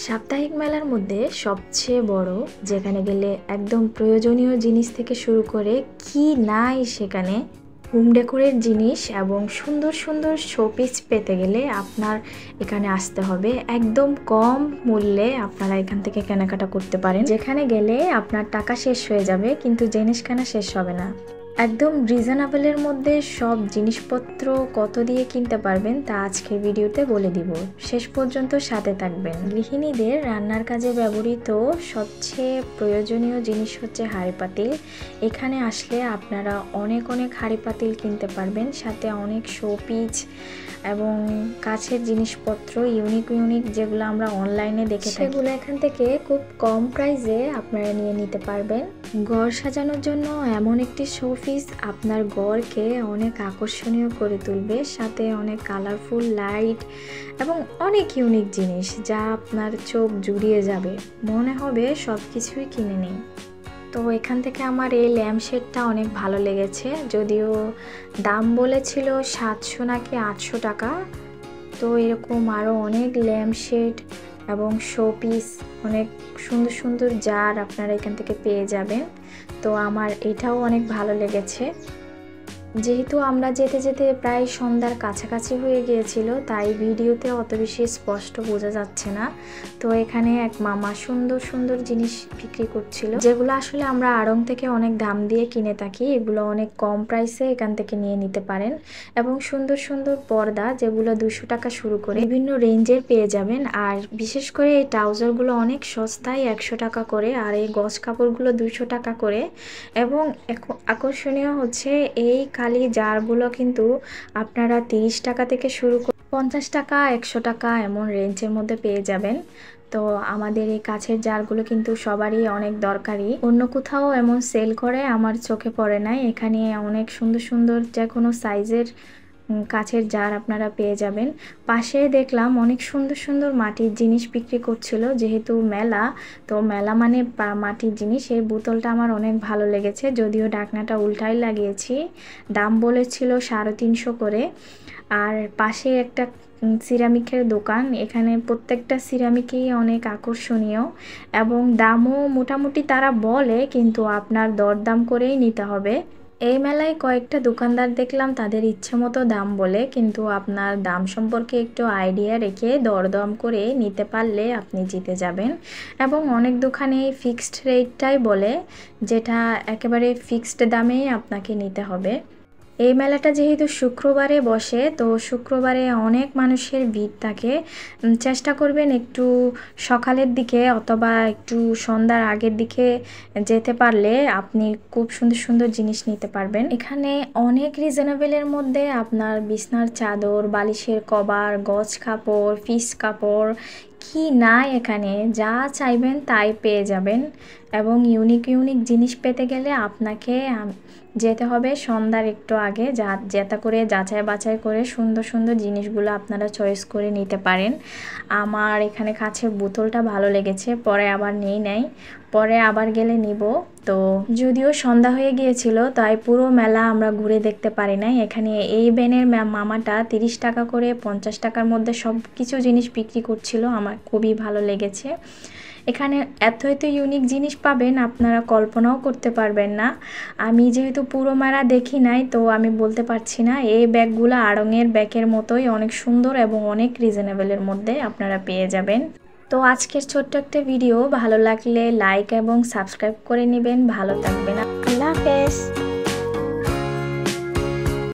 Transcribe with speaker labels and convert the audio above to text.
Speaker 1: সাপ্তাহিক মেলার মধ্যে সবচেয়ে বড়, যেখানে গেলে একদম প্রয়োজনীয় জিনিস থেকে শুরু করে কি নাই সেখানে হোম ডেকোরের জিনিস এবং সুন্দর সুন্দর শোপিস পেতে গেলে আপনার এখানে আসতে হবে। একদম কম মূল্যে আপনারা এখান থেকে কেনাকাটা করতে পারেন, যেখানে গেলে আপনার টাকা শেষ হয়ে যাবে কিন্তু জিনিস কেনা শেষ হবে না। একদম রিজনেবলের মধ্যে সব জিনিসপত্র কত দিয়ে কিনতে পারবেন তা আজকের ভিডিওতে বলে দিব, শেষ পর্যন্ত সাথে থাকবেন। গৃহিণীদের রান্নার কাজে ব্যবহৃত সবচেয়ে প্রয়োজনীয় জিনিস হচ্ছে হাঁড়ি পাতিল। এখানে আসলে আপনারা অনেক অনেক হাঁড়ি পাতিল কিনতে পারবেন, সাথে অনেক শোপিস এবং কাছের জিনিসপত্র ইউনিক ইউনিক যেগুলো আমরা অনলাইনে দেখে থাকি, সেগুলো এখান থেকে খুব কম প্রাইসে আপনারা নিয়ে নিতে পারবেন। ঘর সাজানোর জন্য এমন একটি শোপিস আপনার ঘরকে অনেক আকর্ষণীয় করে তুলবে, সাথে অনেক কালারফুল লাইট এবং অনেক ইউনিক জিনিস যা আপনার চোখ জুড়িয়ে যাবে, মনে হবে সব কিছুই কিনে নিই। তো এখান থেকে আমার এই ল্যাম্পশেডটা অনেক ভালো লেগেছে, যদিও দাম বলেছিল 700 নাকি 800 টাকা। তো এরকম আরও অনেক ল্যাম্পশেড এবং শোপিস, অনেক সুন্দর সুন্দর জার আপনারা এখান থেকে পেয়ে যাবেন। তো আমার এটাও অনেক ভালো লেগেছে। যেহেতু আমরা যেতে যেতে প্রায় সন্ধ্যার কাছাকাছি হয়ে গিয়েছিল, তাই ভিডিওতে অত বেশি স্পষ্ট বোঝা যাচ্ছে না। তো এখানে এক মামা সুন্দর সুন্দর জিনিস বিক্রি করছিল, যেগুলো আসলে আমরা আড়ং থেকে অনেক দাম দিয়ে কিনে থাকি, এগুলো অনেক কম প্রাইসে এখান থেকে নিয়ে নিতে পারেন। এবং সুন্দর সুন্দর পর্দা যেগুলো 200 টাকা শুরু করে বিভিন্ন রেঞ্জের পেয়ে যাবেন। আর বিশেষ করে এই ট্রাউজারগুলো অনেক সস্তায় 100 টাকা করে, আর এই গজ কাপড়গুলো 200 টাকা করে। এবং আকর্ষণীয় হচ্ছে এই খালি জারগুলো কিন্তু আপনারা 30 টাকা থেকে শুরু করে 50 টাকা 100 টাকা এমন রেঞ্জের মধ্যে পেয়ে যাবেন। তো আমাদের এই কাছের জারগুলো কিন্তু সবারই অনেক দরকারি, অন্য কোথাও এমন সেল করে আমার চোখে পড়ে নাই। এখানে অনেক সুন্দর সুন্দর যে কোনো সাইজের কাছের জার আপনারা পেয়ে যাবেন। পাশে দেখলাম অনেক সুন্দর সুন্দর মাটির জিনিস বিক্রি করছিল, যেহেতু মেলা, তো মেলা মানে মাটির জিনিস। এই বোতলটা আমার অনেক ভালো লেগেছে, যদিও ঢাকনাটা উল্টাই লাগিয়েছি। দাম বলেছিল 350 করে। আর পাশে একটা সিরামিকের দোকান, এখানে প্রত্যেকটা সিরামিকই অনেক আকর্ষণীয় এবং দামও মোটামুটি তারা বলে, কিন্তু আপনার দরদাম করেই নিতে হবে। এই মেলায় কয়েকটা দোকানদার দেখলাম তাদের ইচ্ছে মতো দাম বলে, কিন্তু আপনার দাম সম্পর্কে একটু আইডিয়া রেখে দরদাম করে নিতে পারলে আপনি জিতে যাবেন। এবং অনেক দোকানে ফিক্সড রেটটাই বলে, যেটা একেবারে ফিক্সড দামেই আপনাকে নিতে হবে। এই মেলাটা যেহেতু শুক্রবারে বসে, তো শুক্রবারে অনেক মানুষের ভিড় থাকে। চেষ্টা করবেন একটু সকালের দিকে অথবা একটু সন্ধ্যার আগের দিকে যেতে পারলে আপনি খুব সুন্দর সুন্দর জিনিস নিতে পারবেন। এখানে অনেক রিজনেবলের মধ্যে আপনার বিছনার চাদর, বালিশের কভার, গজ কাপড়, পিস কাপড়, কি নাই এখানে যা চাইবেন তাই পেয়ে যাবেন। এবং ইউনিক ইউনিক জিনিস পেতে গেলে আপনাকে যেতে হবে সন্ধ্যার একটু আগে, যাতে করে যাচাই বাছাই করে সুন্দর সুন্দর জিনিসগুলো আপনারা চয়েস করে নিতে পারেন। আমার এখানে কাছের বোতলটা ভালো লেগেছে, পরে আবার নেই, পরে আবার গেলে নিব। তো যদিও সন্ধ্যা হয়ে গিয়েছিল, তাই পুরো মেলা আমরা ঘুরে দেখতে পারি নাই। এখানে এই ব্যানের মামাটা 30 টাকা করে 50 টাকার মধ্যে সব কিছু জিনিস বিক্রি করছিল, আমার খুবই ভালো লেগেছে। এখানে এত ইউনিক জিনিস পাবেন আপনারা কল্পনাও করতে পারবেন না। আমি যেহেতু পুরো মেলা দেখি নাই, তো আমি বলতে পারছি না। এই ব্যাগগুলো আড়ংয়ের ব্যাগের মতোই অনেক সুন্দর এবং অনেক রিজনেবলের মধ্যে আপনারা পেয়ে যাবেন। তো আজকের ছোট্ট একটা ভিডিও ভালো লাগলে লাইক এবং সাবস্ক্রাইব করে নেবেন। ভালো থাকবেন, আল্লাহ হাফেজ।